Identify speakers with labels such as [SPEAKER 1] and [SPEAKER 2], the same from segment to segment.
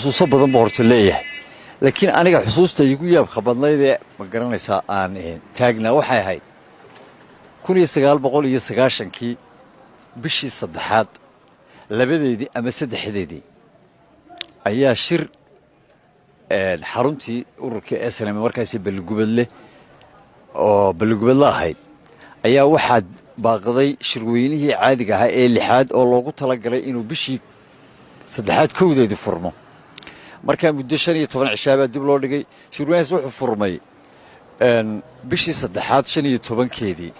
[SPEAKER 1] xusuuso badan buu horta leeyahay laakiin aniga xusuusta igu yaabka badnayd ee ma garanaysaa aan taagnaa waxay ahayd 1990kii bishii saddexaad labadeedii ama saddexdeedii ayaa shir xaruntii ururka SNM markaasi balgubadle oo balgubadle ahayd ayaa waxaa baaqday shirweynihii caadiga ahaa ee lixaad oo loogu talagalay inuu bishii saddexaad kowdeedii furmo markaa muddo 15 cishaabaa dib loo dhigay shirweynahaas wuxuu furmay bishii saddexaad 15keedii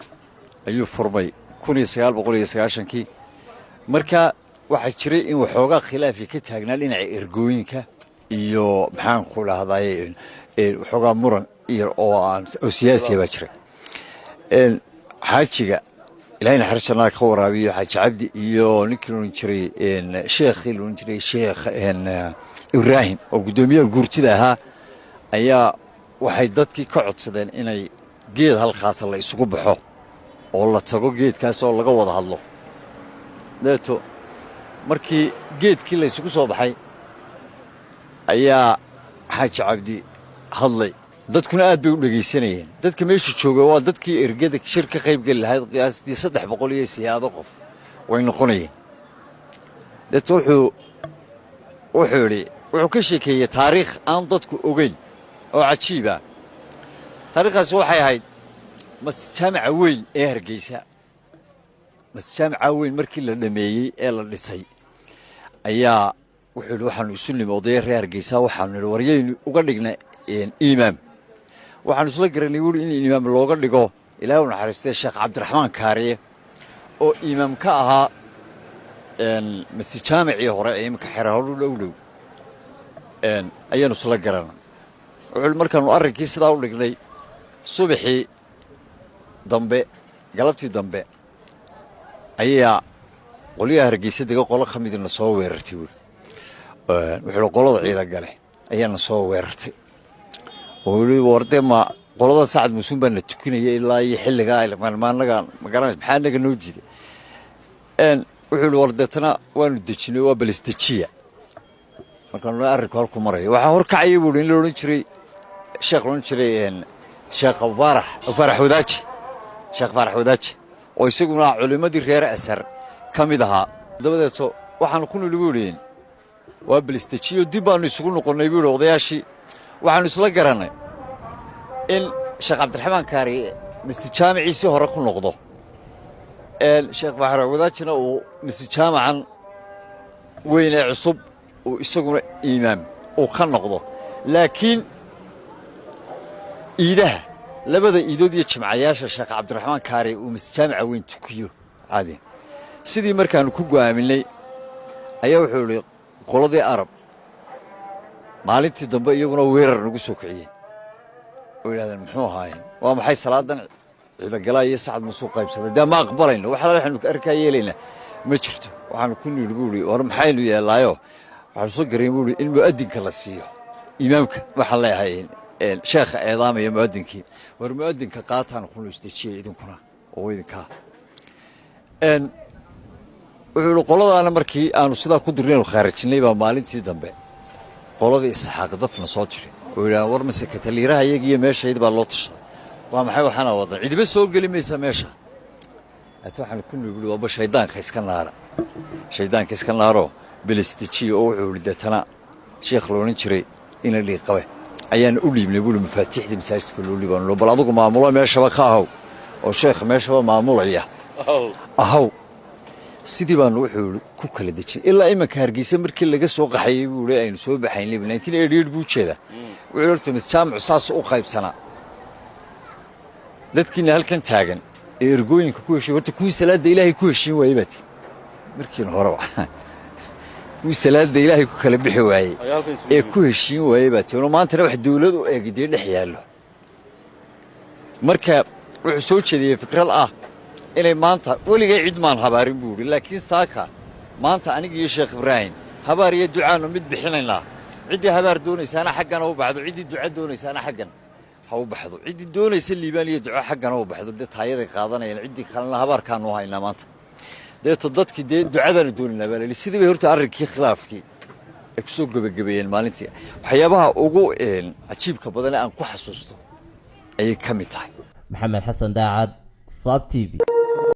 [SPEAKER 1] ayuu furmay 1990kii markaa waxaa jiray in waxoogaa khilaafi ka taagnaa dhinaca ergooyinka iyo maxaan ku dhahday waxoogaa muran iyo oo siyaasiya baa jiray xaajiga ilaahay naxariistanaa ka waraabiyo xaaji cabdi iyo ninkii loon jiray sheekhii loon jiray sheekh ibraahim oo guddoomiyaha guurtida ahaa ayaa waxay dadkii ka codsadeen inay geed halkaas la isugu baxo oo la tago geedkaas oo laga wada hadlo deeto markii geedkii la isugu soo baxay ayaa xaaji cabdi hadlay dadkuna aad bay u dhageysanayeen dadka meesha jooga waa dadkii ergada shir ka qayb gali lahayd qiyaastii 300 iyo siyaado qof way noqonayeen deeto wuxuu ka sheekeeyay taariikh aan dadku ogeyn oo cajiib ah taariikhdaas waxay ahayd masjaamaca weyn ee Hargeysa masjaamaca weyn markii la dhameeyay ee la dhisay ayaa wuxuu waxaanu isu nimooday reer Hargeysa waxaanu waryaynu uga dhignay imaam waxaanu isla garanay in imaam looga dhigo ilaahay naxariistay Sheekh Cabdiraxmaan Kaariye oo imaam ka ahaa masjaamacii hore ee imka xiraalo dhowdhow ayaanu isla garanay wuxuu markaanu arrinkii sidaa u dhignay subaxii dambe galabtii dambe ayaa qoliyaha Hargeysa degan qolo ka midna soo weerartay wuxuu qolada ciidan gale ayaana soo weerartay oo warde ma qolada Saacad Musuun baan la tukinayay ilaa iyo xilliga ay maalmaanaga ma garanay maxaa naga noo jiiday wuxuu wardeetana waanu dejinay waa balistajiya markaan arrinka halku maray waxa hor kacay buu in la oran jiray sheekh oran jiray sheekh Farax Wadaaji sheekh Farax Wadaaji oo isaguna culimadii reer Asar kamid ahaa dabadeeto waxaan ku nuluuleeyeen waa balistajiyo dib baanu isugu noqonay buu odayaashii waxaanu isla garanay in Sheekh Cabdiraxmaan Kaariye masjaamaciisi hore ku noqdo sheekh Farax Wadaajina uu masjaamacan weyn ee cusub oo isaguna imaam oo ka noqdo laakiin iidaha labada iidood iyo jimcayaasha Sheekh Cabdiraxmaan Kaariye uu masjaamaca weyn tukiyo caadi sidii markaanu ku go'aaminay ayaa wuxuu yiri qoladii Arab maalintii dambe iyaguna weerar nagu soo kiciyay oo yiraahdeen muxuu ahaayeen waa maxay salaadan ciidan galay iyo Saacad Musuun qaybsaday daa ma aqbalayno waxa waxaanu arkay yeelayna ma jirto waxaanu ku nilbuuri war maxaynu yeelaayo waxaanu soo gareeyay buuri in muadinka la siiyo imaamka waxa leeyahay sheekh eedaamaya muadinkii war muadinka qaataan ku istaajiyay idinkuna oo idinka wuxuu qoladaana markii aanu sidaa ku dirnay khaarijinay baa maalintii dambe qoladii Isxaaq dafna soo jiray oo ilaa war masaka taliiraha iyagiyo meeshayd baa loo tashaday waa maxay waxana wada cidiba soo gali maysa meesha ato waxaan ku nugul waa shaydaanka iska naaro bilistijiyo oo wuxuu lidtana sheekh loonin jiray in la dhiiqabe ayaan u dhiibnay buu mafaatiixda masaajidka loo liibaan bal adigu maamulo meeshaba ka ahaw oo sheekh meeshaba maamulaya ahaw sidii baan wuxuu ku kala dejin ilaa imanka Hargeysa markii laga soo qaxayay buu leeyahay aynu soo baxaynay 1988 buu jeeda wuxuu horta masjaamac saas u qaybsanaa dadkiina halkan taagan ee ergooyinka ku heshiin horta kuwii salaada Ilaahay ku heshiin waayay baad markii hore kuwii salaada Ilaahay ku kala bixi waayay ee ku heshiin waayay baad oo maanta wax dawlad u eegidii dhex yaalo marka wuxuu soo jeediyay fikrad inay maanta waligay cid maan habaarin buu yiri laakiin saaka maanta aniga iyo Sheekh Ibraahim habaar iyo ducaano mid bixinayna cidii habaar doonaysaana xaqana u baxdo cidii duca doonaysaana xaqan ha u baxdo cidii doonaysa liibaan iyo duca xaqana u baxdo taayada qaadanayeen cidii kalena habaarkaan u haynaa maanta deeto dadkii ducadana doonayna baa sidii bay horta arrinkii khilaafkii ay kusoo gabagabeeyeen maalintii waxyaabaha ugu cajiibka badan ee aan ku xasuusto ayay ka mid tahay
[SPEAKER 2] maxamed xasan daacad saab TV